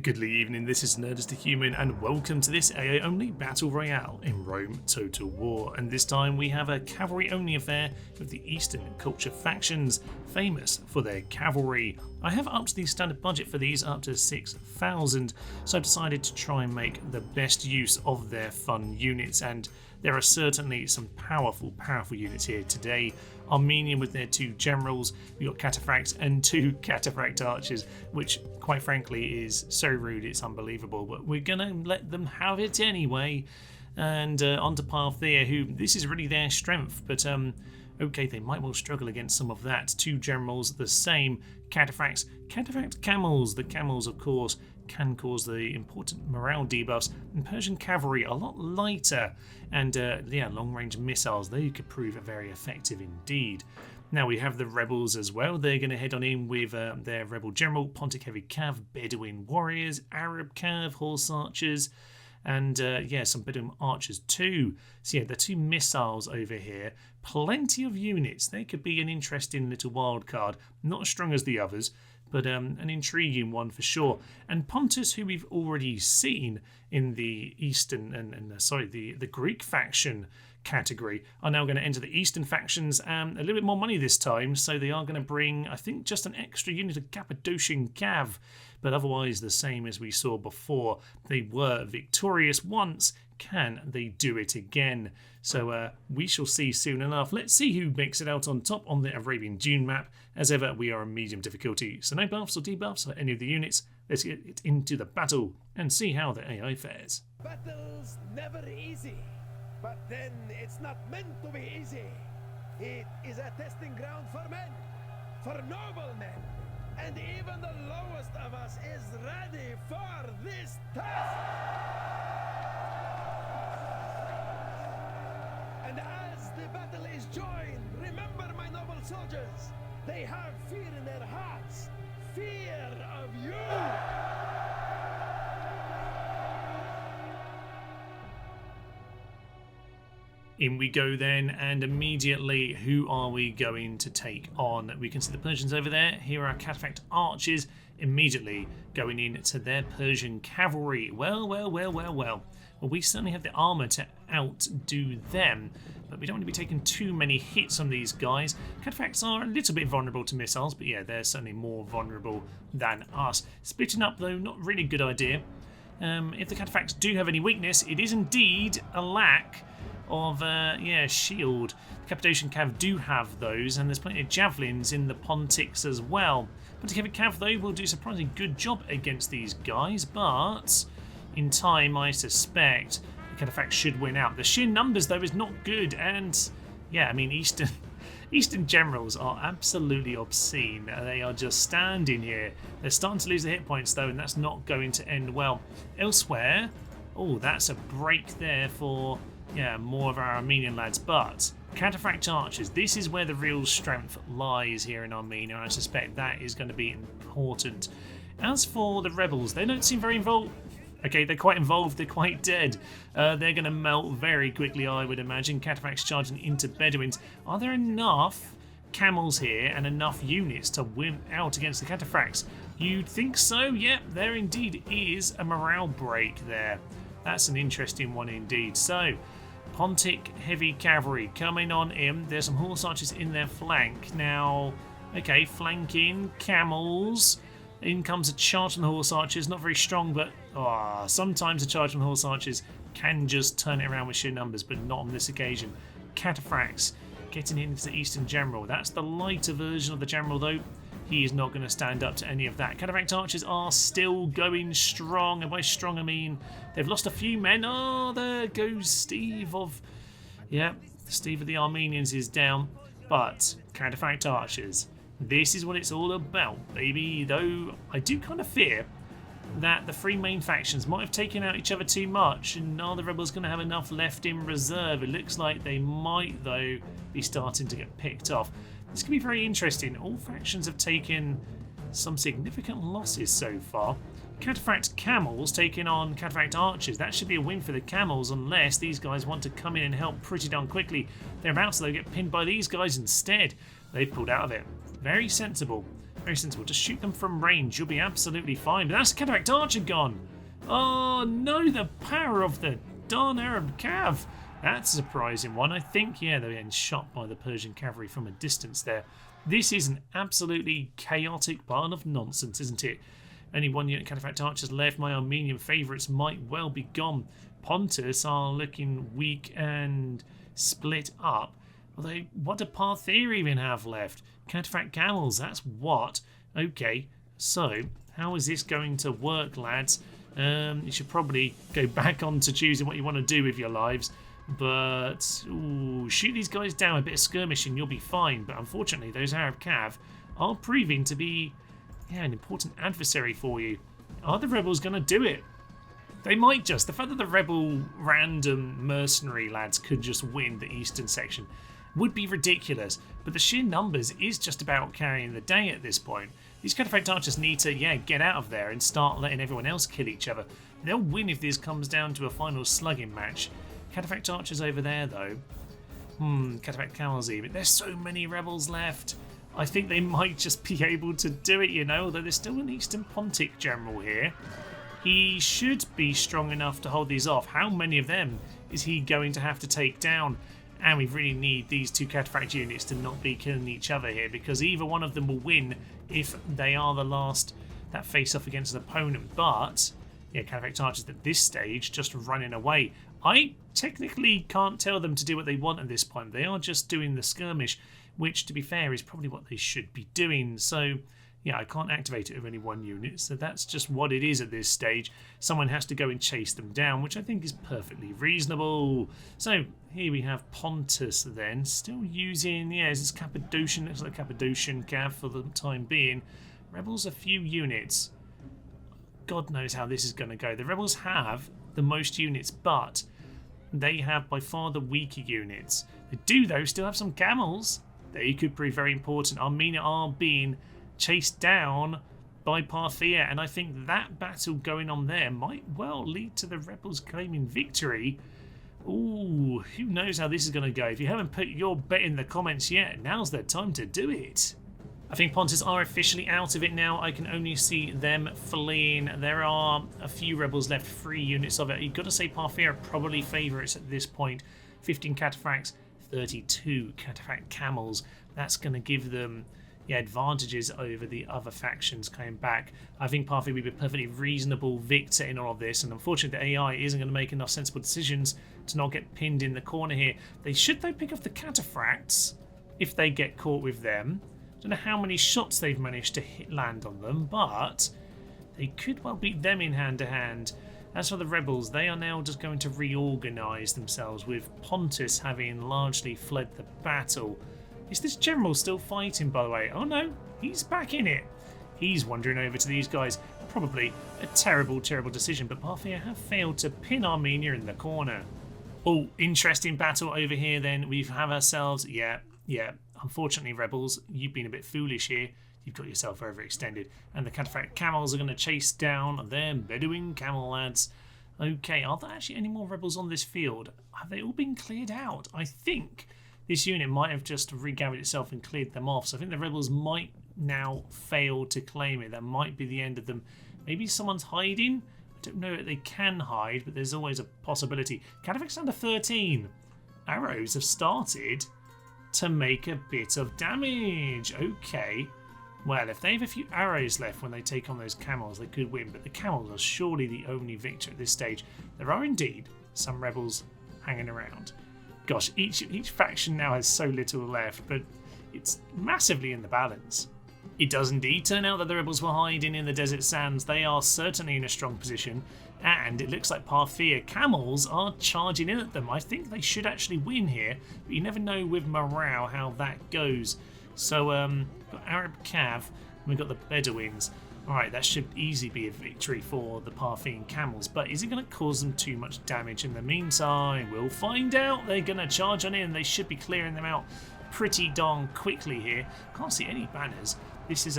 Goodly evening, this is Nerdist the Human, and welcome to this AA-only Battle Royale in Rome Total War. And this time we have a cavalry-only affair with the Eastern culture factions, famous for their cavalry. I have upped the standard budget for these up to 6,000, so I've decided to try and make the best use of their fun units, and there are certainly some powerful units here today. Armenia with their two generals, we've got cataphracts and two cataphract archers, which quite frankly is so rude it's unbelievable, but we're gonna let them have it anyway. And on to Parthia, who this is really their strength, but okay, they might well struggle against some of that. Two generals, the same. Cataphracts, cataphract camels. The camels, of course, can cause the important morale debuffs. And Persian cavalry, a lot lighter. And yeah, long-range missiles, they could prove very effective indeed. Now we have the rebels as well. They're going to head on in with their rebel general, Pontic heavy cav, Bedouin warriors, Arab cav, horse archers, and yeah, some Bedouin archers too. So yeah, the two missiles over here, plenty of units. They could be an interesting little wild card. Not as strong as the others, but an intriguing one for sure. And Pontus, who we've already seen in the Eastern the Greek faction category, are now going to enter the Eastern factions, a little bit more money this time, so they are going to bring, I think, just an extra unit of Cappadocian Cav, but otherwise the same as we saw before. They were victorious once. Can they do it again? So we shall see soon enough. Let's see who makes it out on top on the Arabian Dune map. As ever, we are on medium difficulty, so no buffs or debuffs for any of the units. Let's get into the battle and see how the AI fares. Battle's never easy, but then it's not meant to be easy. It is a testing ground for men, for noble men, and even the lowest of us is ready for this test. And as the battle is joined, remember, my noble soldiers, they have fear in their hearts, fear of you. In we go then, and immediately, who are we going to take on? We can see the Persians over there. Here are cataphract archers immediately going into their Persian cavalry. Well, we certainly have the armour to outdo them, but we don't want to be taking too many hits on these guys. Cataphracts are a little bit vulnerable to missiles, but yeah, they're certainly more vulnerable than us. Splitting up, though, not really a good idea. If the cataphracts do have any weakness, it is indeed a lack of shield. The Cappadocian Cav do have those, and there's plenty of javelins in the Pontics as well. Pontic heavy Cav, though, will do a surprisingly good job against these guys, but in time, I suspect the cataphracts should win out. The sheer numbers, though, is not good, and yeah, I mean, Eastern generals are absolutely obscene. They are just standing here. They're starting to lose their hit points, though, and that's not going to end well. Elsewhere, oh, that's a break there for more of our Armenian lads, but cataphract archers, this is where the real strength lies here in Armenia, and I suspect that is going to be important. As for the rebels, they don't seem very involved. Okay, they're quite involved, they're quite dead. They're going to melt very quickly, I would imagine. Cataphracts charging into Bedouins. Are there enough camels here and enough units to win out against the cataphracts? You'd think so? Yep, there indeed is a morale break there. That's an interesting one indeed. So, Pontic heavy cavalry coming on in. There's some horse archers in their flank. Now, okay, flanking camels. In comes a charge from the horse archers. Not very strong, but sometimes a charge from the horse archers can just turn it around with sheer numbers, but not on this occasion. Cataphracts getting into the Eastern General. That's the lighter version of the General, though. He is not going to stand up to any of that. Cataphract archers are still going strong, and by strong I mean they've lost a few men. Oh, there goes Steve of the Armenians is down, but cataphract archers, this is what it's all about, baby. Though I do kind of fear that the three main factions might have taken out each other too much, and are the rebels going to have enough left in reserve? It looks like they might, though, be starting to get picked off. This could be very interesting. All factions have taken some significant losses so far. Cataphract camels taking on cataphract archers. That should be a win for the camels, unless these guys want to come in and help pretty darn quickly. They're about to, though, get pinned by these guys instead. They've pulled out of it. Very sensible. Very sensible. Just shoot them from range. You'll be absolutely fine. But that's Cataphract Archer gone. Oh no, the power of the darn Arab Cav. That's a surprising one. I think, yeah, they're getting shot by the Persian cavalry from a distance there. This is an absolutely chaotic pile of nonsense, isn't it? Only one unit Cataphract Archers left. My Armenian favourites might well be gone. Pontus are looking weak and split up. Although, what do Parthia even have left? Cataphract Camels, that's what. Okay, so how is this going to work, lads? You should probably go back on to choosing what you want to do with your lives. But ooh, shoot these guys down, a bit of skirmishing, you'll be fine. But unfortunately, those Arab Cav are proving to be an important adversary for you. Are the rebels going to do it? They might just. The fact that the rebel random mercenary lads could just win the eastern section would be ridiculous. But the sheer numbers is just about carrying the day at this point. These Cataphract Archers need to, get out of there and start letting everyone else kill each other. They'll win if this comes down to a final slugging match. Cataphract Archers over there, though. Cataphract Cavalry, but there's so many rebels left. I think they might just be able to do it, although there's still an Eastern Pontic general here. He should be strong enough to hold these off. How many of them is he going to have to take down? And we really need these two Cataphract units to not be killing each other here, because either one of them will win if they are the last that face off against an opponent. But, Cataphract Archers at this stage just running away. I technically can't tell them to do what they want at this point. They are just doing the skirmish, which, to be fair, is probably what they should be doing. So, I can't activate it with only one unit, so that's just what it is at this stage. Someone has to go and chase them down, which I think is perfectly reasonable. So, here we have Pontus then, still using, this is Cappadocian, looks like Cappadocian Cav for the time being. Rebels, a few units. God knows how this is going to go. The Rebels have the most units, but they have by far the weaker units. They do, though, still have some camels. They could prove very important. Armenia are being chased down by Parthia, and I think that battle going on there might well lead to the rebels claiming victory. Ooh, who knows how this is going to go. If you haven't put your bet in the comments yet, now's the time to do it. I think Pontus are officially out of it now. I can only see them fleeing. There are a few rebels left, 3 units of it. You've got to say Parthia are probably favourites at this point. 15 cataphracts, 32 cataphract camels. That's going to give them advantages over the other factions coming back. I think Parthia will be a perfectly reasonable victor in all of this, and unfortunately the AI isn't going to make enough sensible decisions to not get pinned in the corner here. They should, though, pick off the cataphracts if they get caught with them. Don't know how many shots they've managed to land on them, but they could well beat them in hand-to-hand. As for the rebels, they are now just going to reorganise themselves, with Pontus having largely fled the battle. Is this general still fighting, by the way? Oh no, he's back in it. He's wandering over to these guys. Probably a terrible, terrible decision, but Parthia have failed to pin Armenia in the corner. Oh, interesting battle over here then. We have ourselves, unfortunately, rebels, you've been a bit foolish here. You've got yourself overextended. And the cataphract camels are going to chase down them Bedouin camel lads. Okay, are there actually any more rebels on this field? Have they all been cleared out? I think this unit might have just regathered itself and cleared them off. So I think the rebels might now fail to claim it. That might be the end of them. Maybe someone's hiding? I don't know that they can hide, but there's always a possibility. Cataphracts under 13. Arrows have started to make a bit of damage. Okay. Well, if they have a few arrows left when they take on those camels, they could win. But the camels are surely the only victor at this stage. There are indeed some rebels hanging around. Gosh, each faction now has so little left, but it's massively in the balance. It does indeed turn out that the rebels were hiding in the desert sands. They are certainly in a strong position, and it looks like Parthia camels are charging in at them. I think they should actually win here, but you never know with morale how that goes. So, got Arab Cav, and we've got the Bedouins. Alright, that should easily be a victory for the Parthian camels, but is it going to cause them too much damage in the meantime? We'll find out. They're going to charge on in. They should be clearing them out pretty darn quickly here. Can't see any banners. This is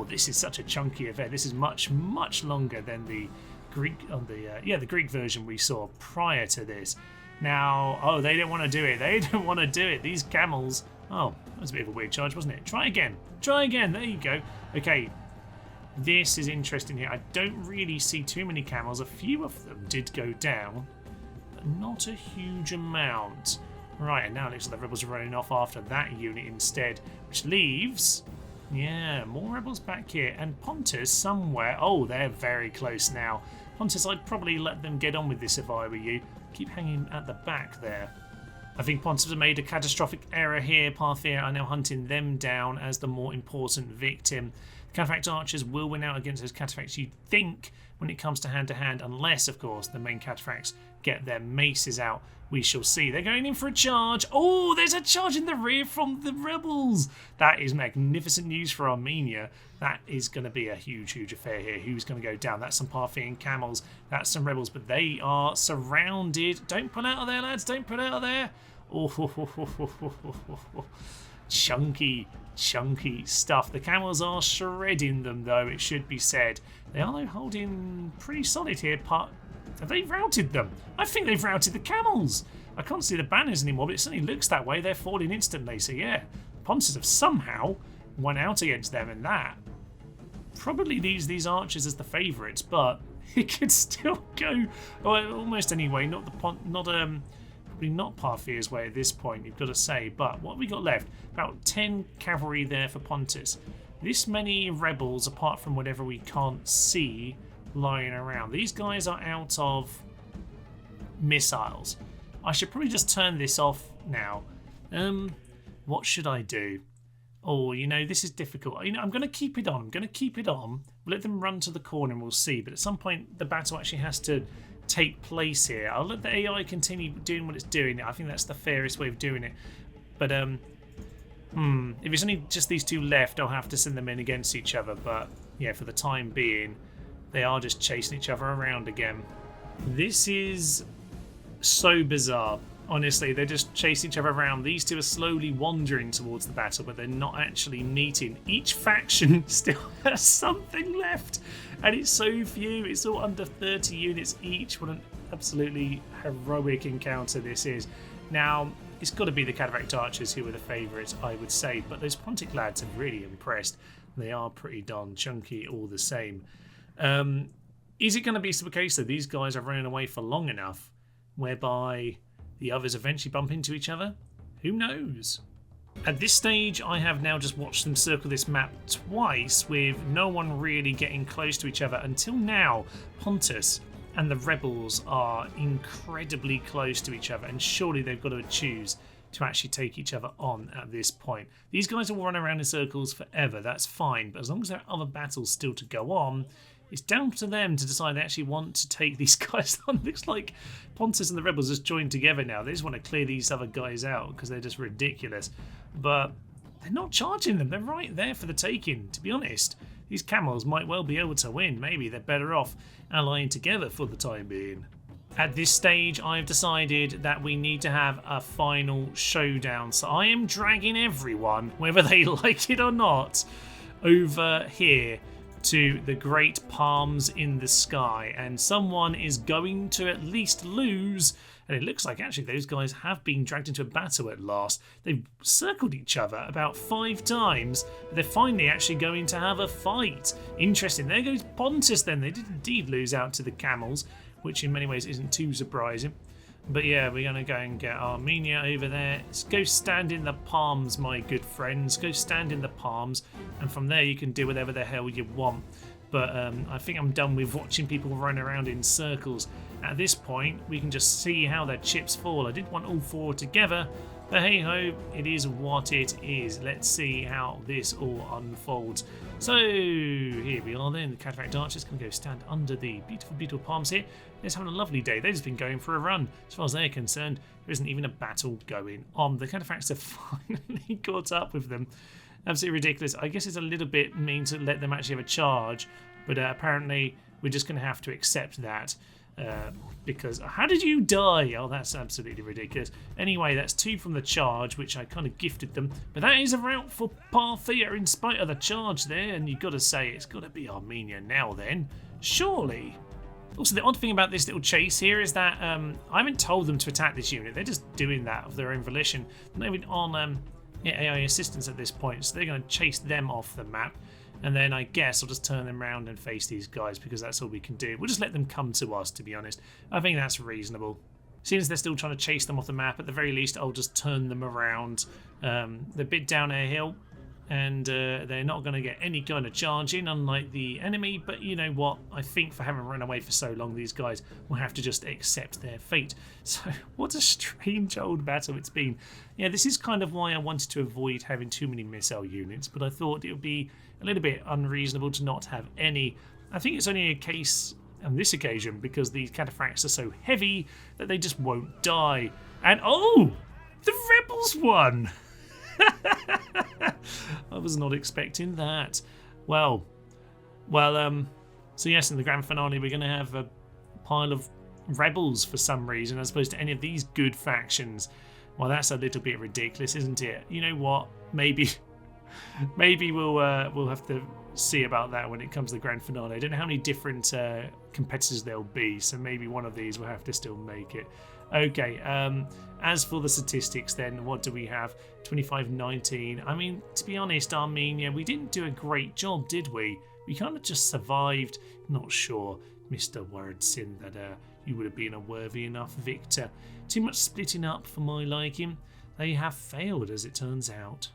this is such a chunky affair. This is much, much longer than the Greek the Greek version we saw prior to this. Now, they don't want to do it. They don't want to do it. These camels Oh, that was a bit of a weird charge, wasn't it? Try again. Try again. There you go. Okay. This is interesting here. I don't really see too many camels. A few of them did go down, but not a huge amount. Right, and now it looks like the rebels are running off after that unit instead, which leaves... Yeah, more rebels back here. And Pontus somewhere... Oh, they're very close now. Pontus, I'd probably let them get on with this if I were you. Keep hanging at the back there. I think Pontus has made a catastrophic error here. Parthia are now hunting them down as the more important victim. The Cataphract archers will win out against those cataphracts, you'd think, when it comes to hand, unless, of course, the main cataphracts get their maces out. We shall see. They're going in for a charge. Oh, there's a charge in the rear from the rebels. That is magnificent news for Armenia. That is going to be a huge, huge affair here. Who's going to go down? That's some Parthian camels. That's some rebels, but they are surrounded. Don't pull out of there, lads. Don't pull out of there. Oh, chunky stuff. The camels are shredding them, though, it should be said. They are, though, holding pretty solid here. Have they routed them? I think they've routed the camels. I can't see the banners anymore, but it certainly looks that way. They're falling instantly. So, yeah, Pontus have somehow won out against them, and that. Probably these archers as the favourites, but it could still go almost anyway. Probably not Parthia's way at this point, you've got to say. But what have we got left? About 10 cavalry there for Pontus. This many rebels, apart from whatever we can't see lying around. These guys are out of missiles. I should probably just turn this off now. What should I do? Oh, this is difficult. I'm going to keep it on. We'll let them run to the corner and we'll see. But at some point, the battle actually has to take place here. I'll let the AI continue doing what it's doing. I think that's the fairest way of doing it. But if it's only just these two left, I'll have to send them in against each other. But yeah, for the time being, they are just chasing each other around again. This is so bizarre. Honestly, they're just chasing each other around. These two are slowly wandering towards the battle, but they're not actually meeting. Each faction still has something left, and it's so few. It's all under 30 units each. What an absolutely heroic encounter this is. Now, it's got to be the Cataphract archers who are the favourites, I would say, but those Pontic lads have really impressed. They are pretty darn chunky all the same. Is it going to be the case that these guys are running away for long enough whereby the others eventually bump into each other? Who knows? At this stage, I have now just watched them circle this map twice with no one really getting close to each other. Until now, Pontus and the rebels are incredibly close to each other, and surely they've got to choose to actually take each other on at this point. These guys will run around in circles forever, that's fine, but as long as there are other battles still to go on, it's down to them to decide they actually want to take these guys on. Looks like Pontus and the rebels just joined together now. They just want to clear these other guys out because they're just ridiculous. But they're not charging them. They're right there for the taking, to be honest. These camels might well be able to win. Maybe they're better off allying together for the time being. At this stage, I've decided that we need to have a final showdown. So I am dragging everyone, whether they like it or not, over here to the great palms in the sky, and someone is going to at least lose. And it looks like actually those guys have been dragged into a battle at last. They've circled each other about 5 times, but they're finally actually going to have a fight. Interesting. There goes Pontus then. They did indeed lose out to the camels, which in many ways isn't too surprising. But yeah, we're going to go and get Armenia over there. Let's go stand in the palms, my good friends. Go stand in the palms. And from there you can do whatever the hell you want. But I think I'm done with watching people run around in circles. At this point, we can just see how their chips fall. I did want all 4 together. But hey ho, it is what it is. Let's see how this all unfolds. So here we are then. The Cataphract archers can go stand under the beautiful, beautiful palms here. They're just having a lovely day. They've just been going for a run. As far as they're concerned, there isn't even a battle going on. The Cataphracts have finally caught up with them. Absolutely ridiculous. I guess it's a little bit mean to let them actually have a charge, but apparently we're just going to have to accept that. Because how did you die? Oh, that's absolutely ridiculous. Anyway, that's 2 from the charge, which I kind of gifted them. But that is a rout for Parthia in spite of the charge there. And you've got to say it's got to be Armenia now then. Surely. Also, the odd thing about this little chase here is that I haven't told them to attack this unit. They're just doing that of their own volition. They're not even on AI assistants at this point, so they're going to chase them off the map. And then I guess I'll just turn them around and face these guys because that's all we can do. We'll just let them come to us, to be honest. I think that's reasonable. Seeing as they're still trying to chase them off the map, at the very least, I'll just turn them around. They're a bit down a hill, and they're not going to get any kind of charge in, unlike the enemy. But you know what? I think for having run away for so long, these guys will have to just accept their fate. So what a strange old battle it's been. Yeah, this is kind of why I wanted to avoid having too many missile units, but I thought it would be a little bit unreasonable to not have any. I think it's only a case on this occasion because these cataphracts are so heavy that they just won't die. And oh, the rebels won! I was not expecting that. Well, so yes, in the grand finale we're going to have a pile of rebels for some reason as opposed to any of these good factions. Well, that's a little bit ridiculous, isn't it? You know what? Maybe we'll have to see about that when it comes to the grand finale. I don't know how many different competitors there'll be, so maybe one of these will have to still make it. Okay, as for the statistics then, what do we have? 25-19. I mean, to be honest, Armenia, we didn't do a great job, did we? We kind of just survived. Not sure, Mr. Wordsin, that you would have been a worthy enough victor. Too much splitting up for my liking. They have failed, as it turns out.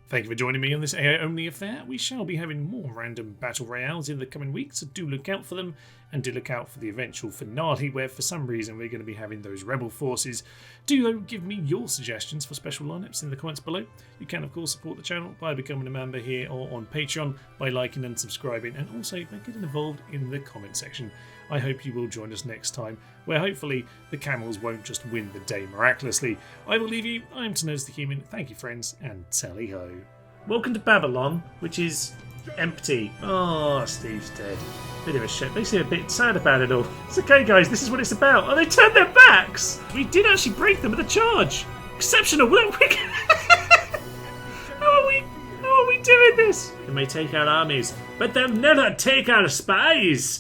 Thank you for joining me on this AI-only affair. We shall be having more random Battle Royales in the coming weeks, so do look out for them, and do look out for the eventual finale, where for some reason we're going to be having those rebel forces. Do though give me your suggestions for special lineups in the comments below. You can of course support the channel by becoming a member here or on Patreon, by liking and subscribing, and also by getting involved in the comment section. I hope you will join us next time, where hopefully the camels won't just win the day miraculously. I will leave you. I am Tanoz the Human. Thank you, friends, and tally-ho. Welcome to Babylon, which is empty. Oh, Steve's dead. Bit of a shit. They seem a bit sad about it all. It's okay, guys. This is what it's about. Oh, they turned their backs. We did actually break them with a charge. Exceptional. How are we doing this? They may take our armies, but they'll never take our spies.